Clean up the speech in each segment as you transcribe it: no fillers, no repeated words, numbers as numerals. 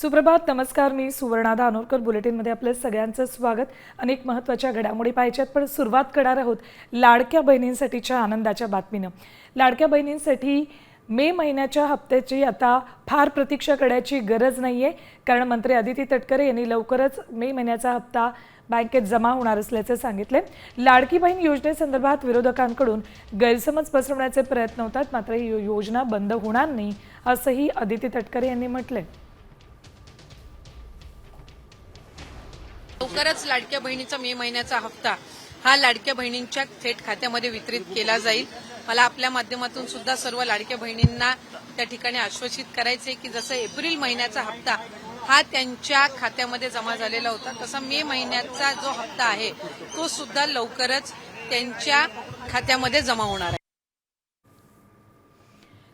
सुप्रभात, नमस्कार. मी सुवर्णा धानोरकर. बुलेटिनमध्ये आपल्या सगळ्यांचं स्वागत. अनेक महत्त्वाच्या घडामोडी पाहायच्यात, पण सुरुवात करणार आहोत लाडक्या बहिणींसाठीच्या आनंदाच्या बातमीनं. लाडक्या बहिणींसाठी मे महिन्याच्या हप्त्याची आता फार प्रतीक्षा करण्याची गरज नाहीये, कारण मंत्री अदिती तटकरे यांनी लवकरच मे महिन्याचा हप्ता बँकेत जमा होणार असल्याचे सांगितले. लाडकी बहीण योजनेसंदर्भात विरोधकांकडून गैरसमज पसरवण्याचे प्रयत्न होतात, मात्र ही योजना बंद होणार नाही असंही अदिती तटकरे यांनी म्हटलंय. लवकरच लाडक्या बहिणीचा मे महिन्याचा हप्ता हा लाडक्या बहिणींच्या थेट खात्यामध्ये वितरित केला जाईल. मला आपल्या माध्यमातून सुद्धा सर्व लाडक्या बहिणींना त्या ठिकाणी आश्वासित करायचे की जसं एप्रिल महिन्याचा हप्ता हा त्यांच्या खात्यामध्ये जमा झालेला होता, तसा मे महिन्याचा जो हप्ता आहे तो सुद्धा लवकरच त्यांच्या खात्यामध्ये जमा होणार आहे.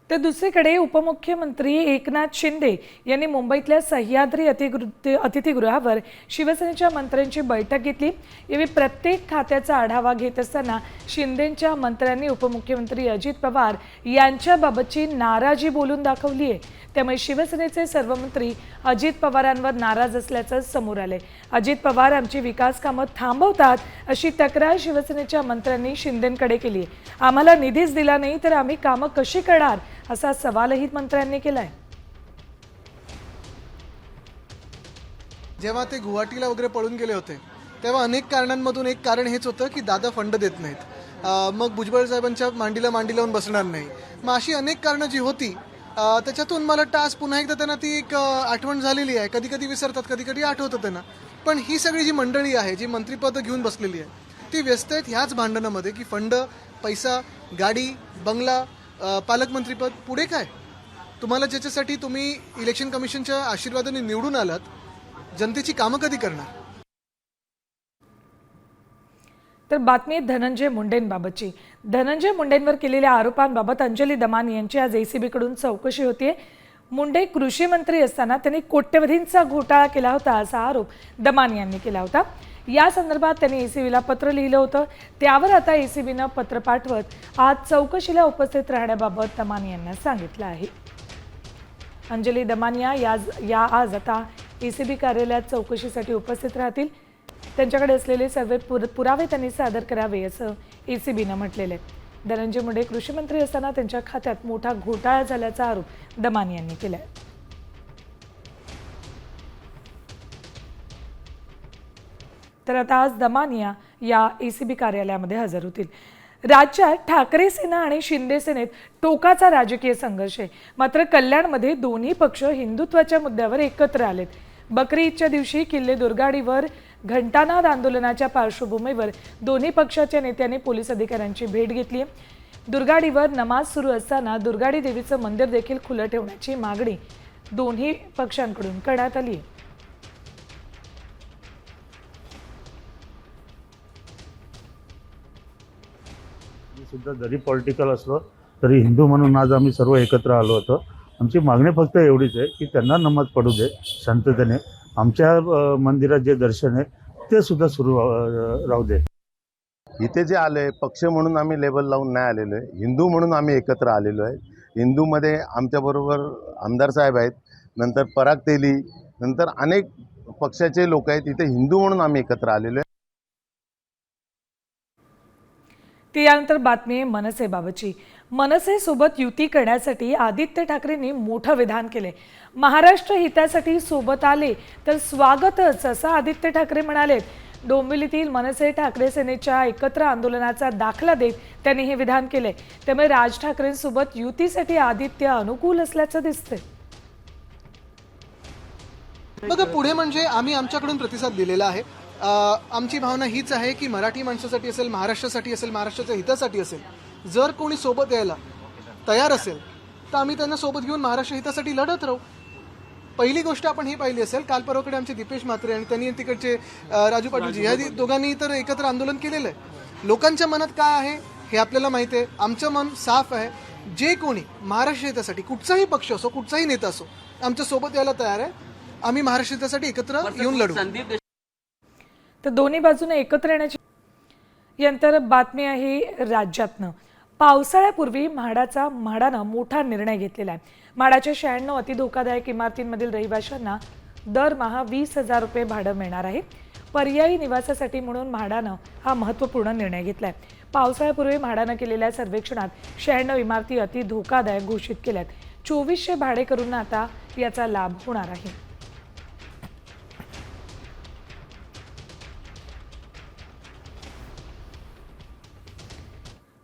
तर दुसरीकडे उपमुख्यमंत्री एकनाथ शिंदे यांनी मुंबईतल्या सह्याद्री अतिथीगृहावर शिवसेनेच्या मंत्र्यांची बैठक घेतली. यावेळी प्रत्येक खात्याचा आढावा घेत असताना शिंदेंच्या मंत्र्यांनी उपमुख्यमंत्री अजित पवार यांच्याबाबतची नाराजी बोलून दाखवली आहे. त्यामुळे शिवसेनेचे सर्व मंत्री अजित पवारांवर नाराज असल्याचं समोर आलंय. अजित पवार आमची विकास कामं थांबवतात अशी तक्रार शिवसेनेच्या मंत्र्यांनी शिंदेंकडे केली आहे. आम्हाला निधीच दिला नाही तर आम्ही कामं कशी करणार असा सवालही मंत्र्यांनी केलाय. जेव्हा ते गुवाहाटीला वगैरे पळून गेले होते तेव्हा अनेक कारणांमधून एक कारण हेच होतं की दादा फंड देत नाहीत, मग भुजबळ साहेबांच्या मांडीला मांडी लावून बसणार नाही, मग अशी अनेक कारणं जी होती त्याच्यातून मला वाटतं आज पुन्हा एकदा त्यांना ती एक आठवण झालेली आहे. कधी कधी विसरतात, कधी कधी आठवतं त्यांना. पण ही सगळी जी मंडळी आहे, जी मंत्रिपद घेऊन बसलेली आहे, ती व्यस्त आहेत ह्याच भांडणामध्ये की फंड, पैसा, गाडी, बंगला, पालकमंत्रीपद, पुढे काय? तुम्हाला ज्याच्यासाठी तुम्ही इलेक्शन कमिशनच्या आशीर्वादाने निवडून आलात, जनतेची कामं कधी करणार? तर बातमी धनंजय मुंडेंबाबतची. धनंजय मुंडेंवर केलेल्या आरोपांबाबत अंजली दमानी यांची आज एसीबीकडून चौकशी होतीये. मुंडे कृषी मंत्री असताना त्यांनी कोट्यवधींचा घोटाळा केला होता असा आरोप दमानी यांनी केला होता. या संदर्भात त्यांनी एसीबीला पत्र लिहिलं होतं. त्यावर आता एसीबीनं पत्र पाठवत आज चौकशीला उपस्थित राहण्याबाबत दमानी यांना सांगितलं आहे. अंजली दमानिया या आज आता एसीबी कार्यालयात चौकशीसाठी उपस्थित राहतील. त्यांच्याकडे असलेले सर्व पुरावे त्यांनी सादर करावे असं एसीबीनं म्हटलेलं आहे. धनंजय मुंडे कृषी मंत्री असताना त्यांच्या खात्यात मोठा घोटाळा झाल्याचा आरोप दमानी यांनी केलाय. तर आता आज दमानिया या एसीबी कार्यालयामध्ये हजर होतील. राज्यात ठाकरे सेना आणि शिंदे सेनेत टोकाचा राजकीय संघर्ष आहे. मात्र कल्याणमध्ये दोन्ही पक्ष हिंदुत्वाच्या मुद्द्यावर एकत्र आलेत. बकरी ईदच्या दिवशी किल्ले दुर्गाडीवर घंटानाद आंदोलनाच्या पार्श्वभूमीवर दोन्ही पक्षाच्या नेत्यांनी पोलीस अधिकाऱ्यांची भेट घेतली. दुर्गाडीवर नमाज सुरू असताना दुर्गाडी देवीचं मंदिर देखील खुलं ठेवण्याची मागणी दोन्ही पक्षांकडून करण्यात आली आहे. सुद्धा जरी पॉलिटिकल असलो तरी हिंदू म्हणून आज आम्ही सर्व एकत्र आलो होतो. आमची मागणी फक्त एवढीच आहे की त्यांना नमाज पडू दे शांततेने. आमच्या मंदिरात जे दर्शन आहे ते सुद्धा सुरू राहू दे. इथे जे आले पक्ष म्हणून आम्ही लेबल लावून नाही आलेलो आहे, हिंदू म्हणून आम्ही एकत्र आलेलो आहे. हिंदूमध्ये आमच्याबरोबर आमदार साहेब आहेत, नंतर पराग तेली, नंतर अनेक पक्षाचे लोक आहेत. इथे हिंदू म्हणून आम्ही एकत्र आलेलो आहे. त्यानंतर बातमी आहे मनसेबाबतची. मनसेसोबत युती करण्यासाठी आदित्य ठाकरेंनी मोठं विधान केले. महाराष्ट्र हितासाठी सोबत आले तर स्वागतच असं आदित्य ठाकरे म्हणालेत. डोंबिवलीतील मनसे ठाकरे सेनेच्या एकत्र आंदोलनाचा दाखला देत त्यांनी हे विधान केले. त्यामुळे राज ठाकरेंसोबत युतीसाठी आदित्य अनुकूल असल्याचं दिसतंय. बघा, पुढे म्हणजे आम्ही आमच्याकडून प्रतिसाद दिलेला आहे. आमची भावना हीच आहे की मराठी माणसासाठी असेल, महाराष्ट्रासाठी असेल, महाराष्ट्राच्या हितासाठी असेल, जर कोणी सोबत यायला तयार असेल तर आम्ही त्यांना सोबत घेऊन महाराष्ट्र हितासाठी लढत राहू. पहिली गोष्ट आपण ही पाहिली असेल, काल परवाकडे आमचे दीपेश म्हात्रे आणि त्यांनी तिकडचे राजू पाटीलजी ह्या दोघांनी तर एकत्र आंदोलन केलेलं आहे. लोकांच्या मनात काय आहे हे आपल्याला माहिती आहे. आमचं मन साफ आहे. जे कोणी महाराष्ट्र हितासाठी कुठचाही पक्ष असो, कुठचाही नेता असो, आमच्या सोबत यायला तयार आहे. आम्ही महाराष्ट्र हितासाठी एकत्र येऊन लढू. तर दोन्ही बाजूने एकत्र येण्याची. यानंतर बातमी आहे राज्यातनं. पावसाळ्यापूर्वी म्हाडानं मोठा निर्णय घेतलेला आहे. म्हाडाच्या 96 अतिधोकादायक इमारतींमधील रहिवाशांना दरमहा 20,000 रुपये भाडं मिळणार आहे. पर्यायी निवासासाठी म्हणून म्हाडानं हा महत्त्वपूर्ण निर्णय घेतलाय. पावसाळ्यापूर्वी म्हाडानं केलेल्या सर्वेक्षणात 96 इमारती अति धोकादायक घोषित केल्यात. 2400 भाडेकरूंना आता याचा लाभ होणार आहे.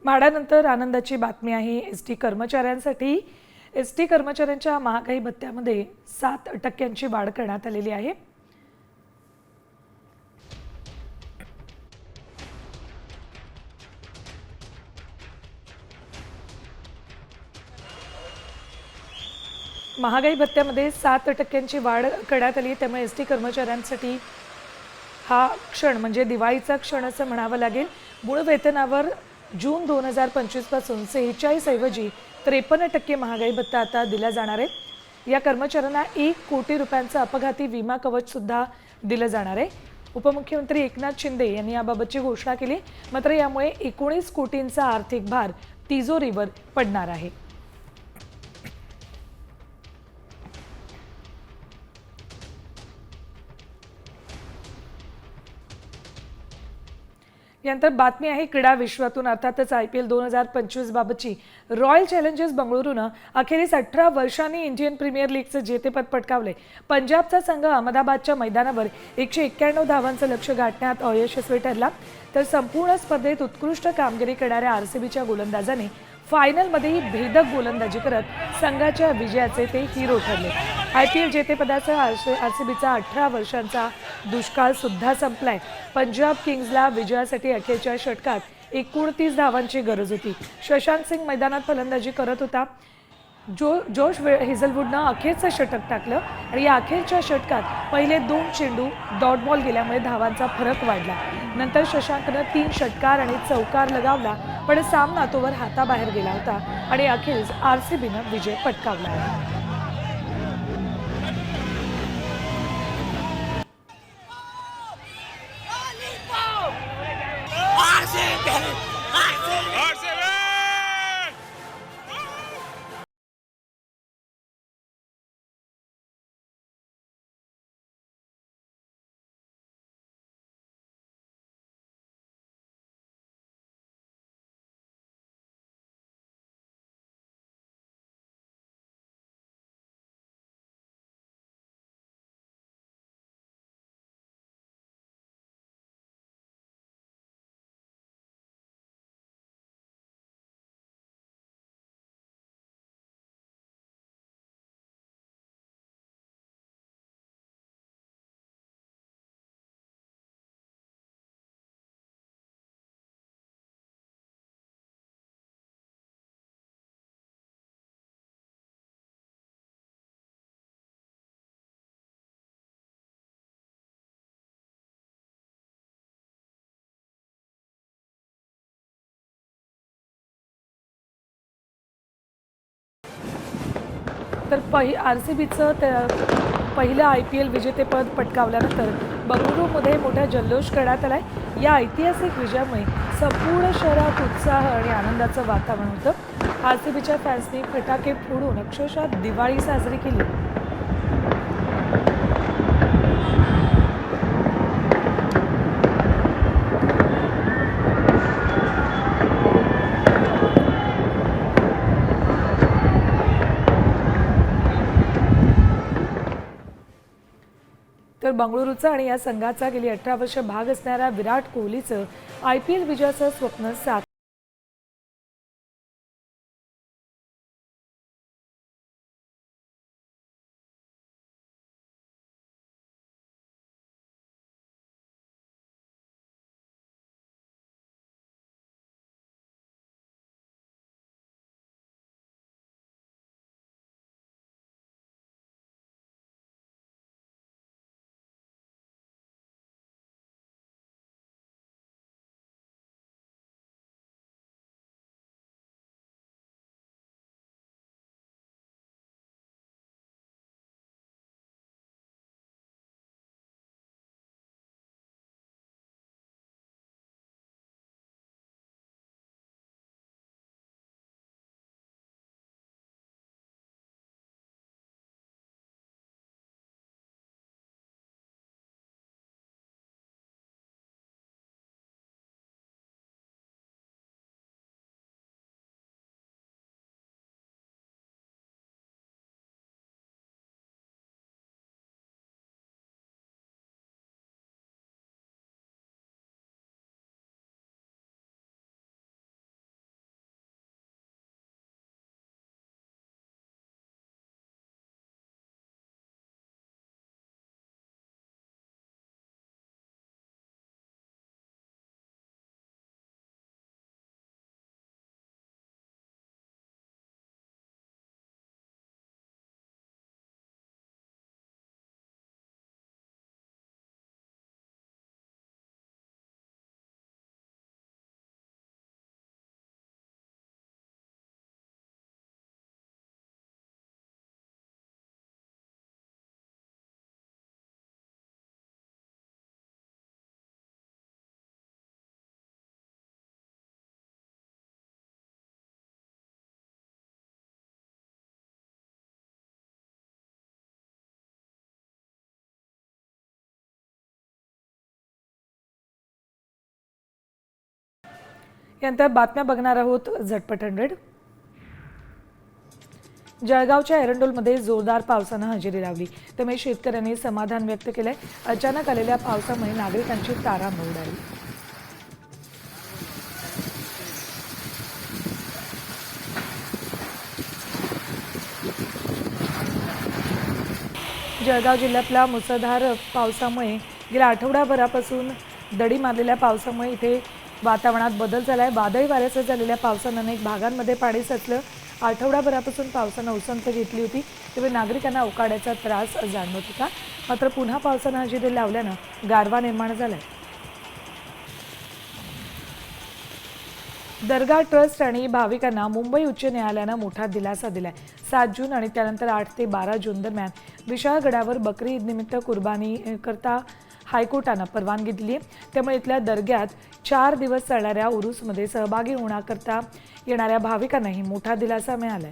म्हाडानंतर आनंदाची बातमी आहे एसटी कर्मचाऱ्यांसाठी. एसटी कर्मचाऱ्यांच्या महागाई भत्त्यामध्ये 7% वाढ करण्यात आलेली आहे. महागाई भत्त्यामध्ये 7% वाढ करण्यात आली. त्यामुळे एसटी कर्मचाऱ्यांसाठी हा क्षण म्हणजे दिवाळीचा क्षण असं म्हणावं लागेल. मूळ वेतनावर जून 2025 पासून 46 ऐवजी 53% महागाई भत्ता आता दिला जाणार आहे. या कर्मचाऱ्यांना 1 कोटी रुपयांचा अपघाती विमा कवच सुद्धा दिलं जाणार आहे. उपमुख्यमंत्री एकनाथ शिंदे यांनी याबाबतची घोषणा केली. मात्र यामुळे 19 कोटींचा आर्थिक भार तिजोरीवर पडणार आहे. यानंतर बातमी आहे क्रीडा विश्वातून. अर्थातच IPL 2025 बाबतची. रॉयल चॅलेंजर्स बंगळुरूनं अखेरीस 18 वर्षांनी इंडियन प्रीमियर लीगचं जेतेपद पटकावले. पंजाबचा संघ अहमदाबादच्या मैदानावर 191 धावांचं लक्ष्य गाठण्यात अयशस्वी ठरला. तर संपूर्ण स्पर्धेत उत्कृष्ट कामगिरी करणाऱ्या RCBच्या गोलंदाजाने फायनलमध्येही भेदक गोलंदाजी करत संघाच्या विजयाचे ते हिरो ठरले. IPL जेतेपदाचा RCBचा 18 वर्षांचा दुष्काळ सुद्धा संपलाय. पंजाब किंग्जला विजयासाठी अखेरच्या षटकात 29 धावांची गरज होती. शशांक सिंग मैदानात फलंदाजी करत होता. जोश हेझलवूडनं अखेरचं षटक टाकलं आणि या अखेरच्या षटकात पहिले 2 चेंडू डॉट बॉल गेल्यामुळे धावांचा फरक वाढला. नंतर शशांकनं 3 षटकार आणि चौकार लगावला, पण सामना तोवर हाताबाहेर गेला होता आणि अखेरीस RCBनं विजय पटकावला. तर RCBचं पहिलं IPL विजेतेपद पटकावल्यानंतर बंगळुरूमध्ये मोठा जल्लोष करण्यात आलाय. या ऐतिहासिक विजयामुळे संपूर्ण शहरात उत्साह आणि आनंदाचं वातावरण होतं. RCBच्या फॅन्सनी फटाके फोडून अक्षरशः दिवाळी साजरी केली. तर बंगळुरूचा आणि या संघाचा गेली 18 वर्ष भाग असणाऱ्या विराट कोहलीचं IPL विजयाचं स्वप्न साकार यानंतर बातम्या बघणार आहोत झटपट 100. जळगावच्या एरंडोलमध्ये जोरदार पावसानं हजेरी लावली, त्यामुळे शेतकऱ्यांनी समाधान व्यक्त केलंय. अचानक आलेल्या पावसामुळे नागरिकांची तारांबळ उडाली. जळगाव जिल्ह्यातल्या मुसळधार पावसामुळे गेल्या आठवड्याभरापासून दडी मारलेल्या पावसामुळे इथे वातावरणात बदल झालाय. वादळी वाऱ्यासह झालेल्या पावसानं अनेक भागांमध्ये पाणी साचलं. आठवड्याभरापासून पावसानं उसंत घेतली होती, त्यामुळे नागरिकांना उकाड्याचा त्रास जाणवत होता. मात्र पुन्हा पावसानं हजेरी लावल्यानं गारवा निर्माण झालाय. दर्गा ट्रस्ट आणि भाविकांना मुंबई उच्च न्यायालयानं मोठा दिलासा दिलाय. 7 जून आणि त्यानंतर 8 ते 12 जून दरम्यान विशाळगडावर बकरी ईद निमित्त कुर्बानी करता हायकोर्टानं परवानगी दिली आहे. त्यामुळे इथल्या दर्ग्यात 4 दिवस चालणाऱ्या उरूसमध्ये सहभागी होण्याकरता येणाऱ्या भाविकांनाही मोठा दिलासा मिळालाय.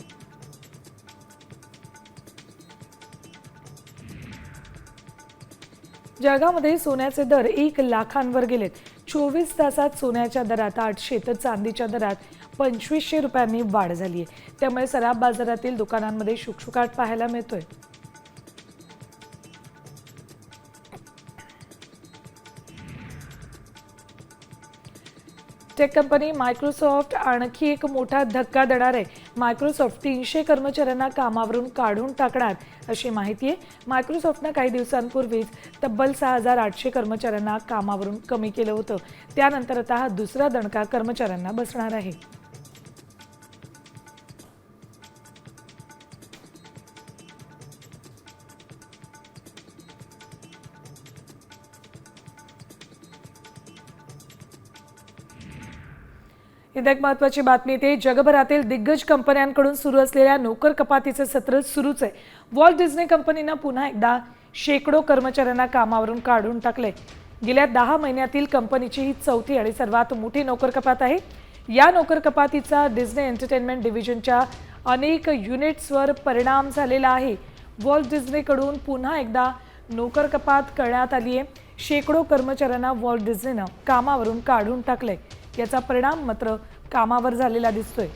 जळगावमध्ये सोन्याचे दर 1 लाखांवर गेलेत. 24 तासात सोन्याच्या दरात 800 तर चांदीच्या दरात 2500 रुपयांनी वाढ झाली आहे. त्यामुळे सराफ बाजारातील दुकानांमध्ये शुकशुकाट पाहायला मिळतोय. टेक कंपनी मायक्रोसॉफ्ट आणखी एक मोठा धक्का देणार आहे. मायक्रोसॉफ्ट 300 कर्मचाऱ्यांना कामावरून काढून टाकणार अशी माहिती आहे. मायक्रोसॉफ्टनं काही दिवसांपूर्वीच तब्बल 6800 कर्मचाऱ्यांना कामावरून कमी केलं होतं. त्यानंतर आता हा दुसरा दणका कर्मचाऱ्यांना बसणार आहे. इथे एक महत्त्वाची बातमी येते. जगभरातील दिग्गज कंपन्यांकडून सुरू असलेल्या नोकर कपातीचं सत्र सुरूच आहे. वॉल्ट डिझनी कंपनीनं पुन्हा एकदा शेकडो कर्मचाऱ्यांना कामावरून काढून टाकले. गेल्या 10 महिन्यातील कंपनीची ही चौथी आणि सर्वात मोठी नोकर कपात आहे. या नोकर कपातीचा डिझनी एंटरटेनमेंट डिव्हिजनच्या अनेक युनिट्सवर परिणाम झालेला आहे. वॉल्ट डिझनीकडून पुन्हा एकदा नोकर कपात करण्यात आली आहे. शेकडो कर्मचाऱ्यांना वॉल्ट डिझनीनं कामावरून काढून टाकले. याचा परिणाम मात्र कामावर झालेला दिसतोय.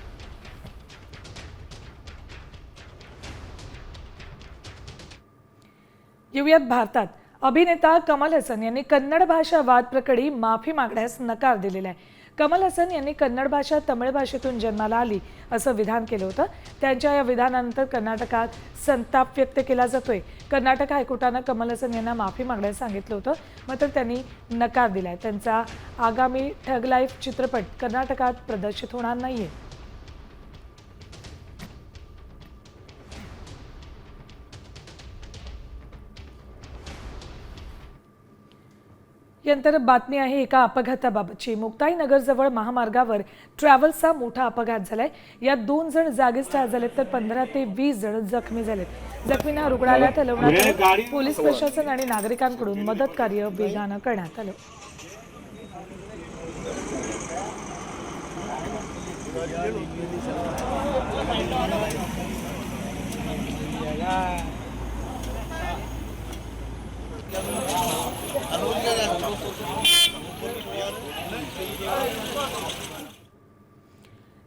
येऊयात भारतात. अभिनेता कमल हसन यांनी कन्नड भाषा वाद प्रकरणी माफी मागण्यास नकार दिलेला आहे. कमल हसन यांनी कन्नड भाषा तमिळ भाषेतून जन्माला आली असं विधान केलं होतं. त्यांच्या या विधानानंतर कर्नाटकात संताप व्यक्त केला जातोय. कर्नाटक हायकोर्टानं कमल हसन यांना माफी मागण्यास सांगितलं होतं, मात्र त्यांनी नकार दिलाय. त्यांचा आगामी ठग लाईफ चित्रपट कर्नाटकात प्रदर्शित होणार नाहीये. यानंतर बातमी आहे एका अपघाताबाबतची. मुक्ताईनगरजवळ महामार्गावर ट्रॅव्हल्सचा मोठा अपघात झालाय. यात 2 जण जागीच ठार झालेत तर 15 ते 20 जण जखमी झालेत. जखमींना रुग्णालयात हलवण्यात आलं. पोलीस प्रशासन आणि नागरिकांकडून मदत कार्य वेगानं करण्यात आलं.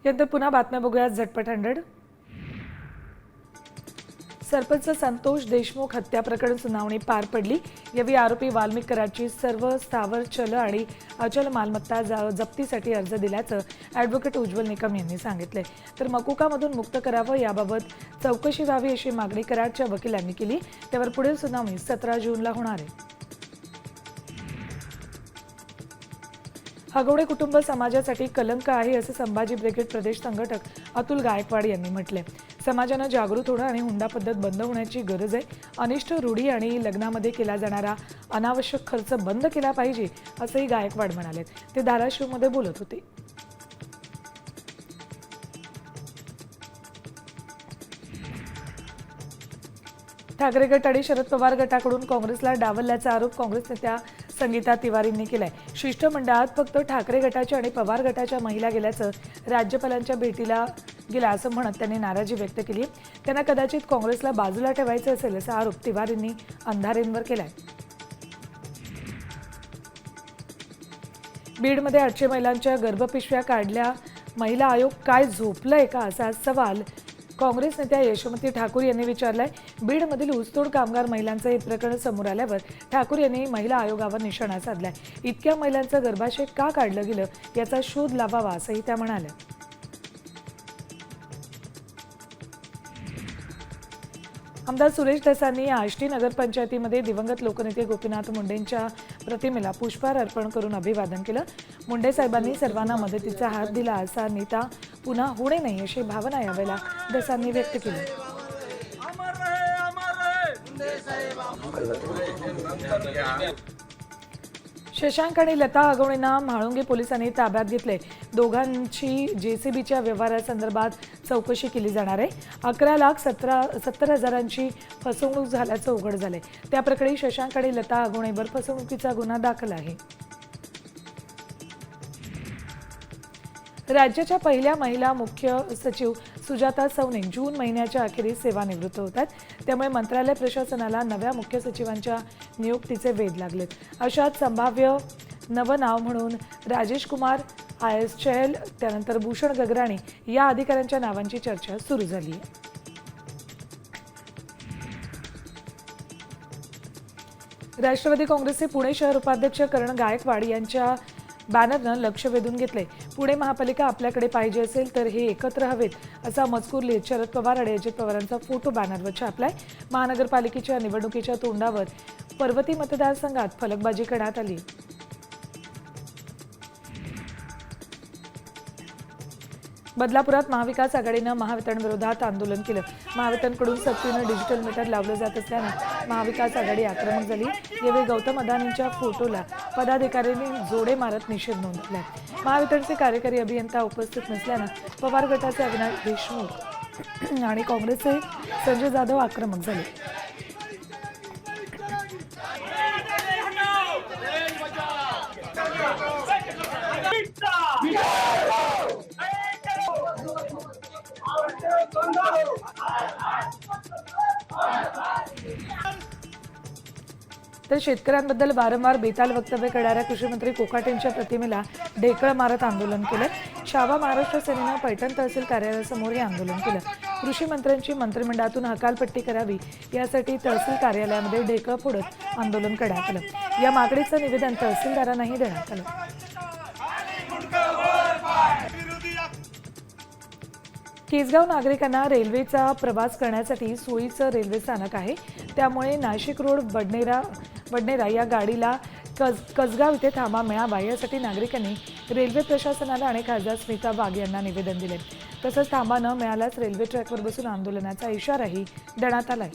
यानंतर पुन्हा बातम्या बघूयात झटपट 100. सरपंच संतोष देशमुख हत्या प्रकरण सुनावणी पार पडली. यावेळी आरोपी वाल्मिक कराडची सर्व स्थावर चल आणि अचल मालमत्ता जप्तीसाठी अर्ज दिल्याचं ॲडव्होकेट उज्ज्वल निकम यांनी सांगितले. तर मकुकामधून मुक्त करावं याबाबत चौकशी व्हावी अशी मागणी कराडच्या वकिलांनी केली. त्यावर पुढील सुनावणी 17 जूनला होणार आहे. हगवडे कुटुंब समाजासाठी कलंक आहे असं संभाजी ब्रिगेड प्रदेश संघटक अतुल गायकवाड यांनी म्हटलंय. समाजानं जागृत होणं आणि हुंडा पद्धत बंद होण्याची गरज आहे. अनिष्ट रूढी आणि लग्नामध्ये केला जाणारा अनावश्यक खर्च बंद केला पाहिजे असंही गायकवाड म्हणाले. ते धाराशिवमध्ये बोलत होते. ठाकरे गट आणि शरद पवार गटाकडून काँग्रेसला डावलल्याचा आरोप काँग्रेस नेत्या संगीता तिवारींनी केलाय. शिष्टमंडळात फक्त ठाकरे गटाच्या आणि पवार गटाच्या महिला गेल्याचं राज्यपालांच्या भेटीला गेला असं म्हणत त्यांनी नाराजी व्यक्त केली. त्यांना कदाचित काँग्रेसला बाजूला ठेवायचं असेल असा आरोप तिवारींनी अंधारेंवर केलाय. बीडमध्ये 800 महिलांच्या गर्भपिशव्या काढल्या, महिला आयोग काय झोपलंय का असा सवाल काँग्रेस नेत्या यशोमती ठाकूर यांनी विचारलाय. बीडमधील ऊसतोड कामगार महिलांचं हे प्रकरण समोर आल्यावर ठाकूर यांनी महिला आयोगावर निशाणा साधलाय. इतक्या महिलांचं गर्भाशय का काढलं गेलं याचा शोध लावावा असंही त्या म्हणाल्या. आमदार सुरेश धसांनी आष्टी नगरपंचायतीमध्ये दिवंगत लोकनेते गोपीनाथ मुंडेंच्या प्रतिमेला पुष्पहार अर्पण करून अभिवादन केलं. मुंडे साहेबांनी सर्वांना मदतीचा हात दिला असा नेता पुन्हा होणे नाही अशी भावना यावेळेला धसांनी व्यक्त केली. शशांक आणि लता आगवणेंना म्हाळुंगे पोलिसांनी ताब्यात घेतले. दोघांची जेसीबीच्या व्यवहारासंदर्भात चौकशी केली जाणार आहे. 11,70,000ची फसवणूक झाल्याचं उघड झालंय. त्या प्रकरणी शशांक आणि लता आगवणेवर फसवणुकीचा गुन्हा दाखल आहे. राज्याच्या पहिल्या महिला मुख्य सचिव सुजाता सौनिक जून महिन्याच्या अखेरीस सेवानिवृत्त होतात. त्यामुळे मंत्रालय प्रशासनाला नव्या मुख्य सचिवांच्या नियुक्तीचे वेध लागलेत. अशात संभाव्य नवं नाव म्हणून राजेश कुमार, IS चहल, त्यानंतर भूषण गगराणी या अधिकाऱ्यांच्या नावांची चर्चा सुरू झाली आहे. राष्ट्रवादी काँग्रेसचे पुणे शहर उपाध्यक्ष करण गायकवाड यांच्या बॅनरनं लक्ष वेधून घेतले. पुणे महापालिका आपल्याकडे पाहिजे असेल तर हे एकत्र हवेत असा मजकूर लिहित शरद पवार आणि अजित पवारांचा फोटो बॅनरवर छापलाय. महानगरपालिकेच्या निवडणुकीच्या तोंडावर पर्वती मतदारसंघात फलकबाजी करण्यात आली. बदलापुरात महाविकास आघाडीनं महावितरण विरोधात आंदोलन केलं. महावितरणकडून सक्तीनं डिजिटल मीटर लावलं जात असल्यानं महाविकास आघाडी आक्रमक झाली. यावेळी गौतम अदानींच्या फोटोला पदाधिकाऱ्यांनी जोडे मारत निषेध नोंदवला. महावितरणचे कार्यकारी अभियंता उपस्थित नसल्यानं पवार गटाचे अविनाश देशमुख आणि काँग्रेसचे संजय जाधव आक्रमक झाले. तर शेतकऱ्यांबद्दल वारंवार बेताल वक्तव्य करणाऱ्या कृषीमंत्री कोकाटेंच्या प्रतिमेला ढेकळं मारत आंदोलन केलं. छावा महाराष्ट्र सेनेनं पैठण तहसील कार्यालयासमोर हे आंदोलन केलं. कृषी मंत्र्यांची मंत्रिमंडळातून हकालपट्टी करावी यासाठी तहसील कार्यालयामध्ये ढेकळं फोडत आंदोलन करण्यात आलं. या मागणीचं निवेदन तहसीलदारांनाही देण्यात आलं. केसगाव नागरिकांना रेल्वेचा प्रवास करण्यासाठी सोयीचं रेल्वे स्थानक आहे. त्यामुळे नाशिक रोड वडनेरा या गाडीला कसगाव इथे थांबा मिळावा यासाठी नागरिकांनी रेल्वे प्रशासनाला आणि खासदार स्मिता वाघ यांना निवेदन दिले. तसंच थांबा न मिळाल्यास रेल्वे ट्रॅकवर बसून आंदोलनाचा इशाराही देण्यात आलाय.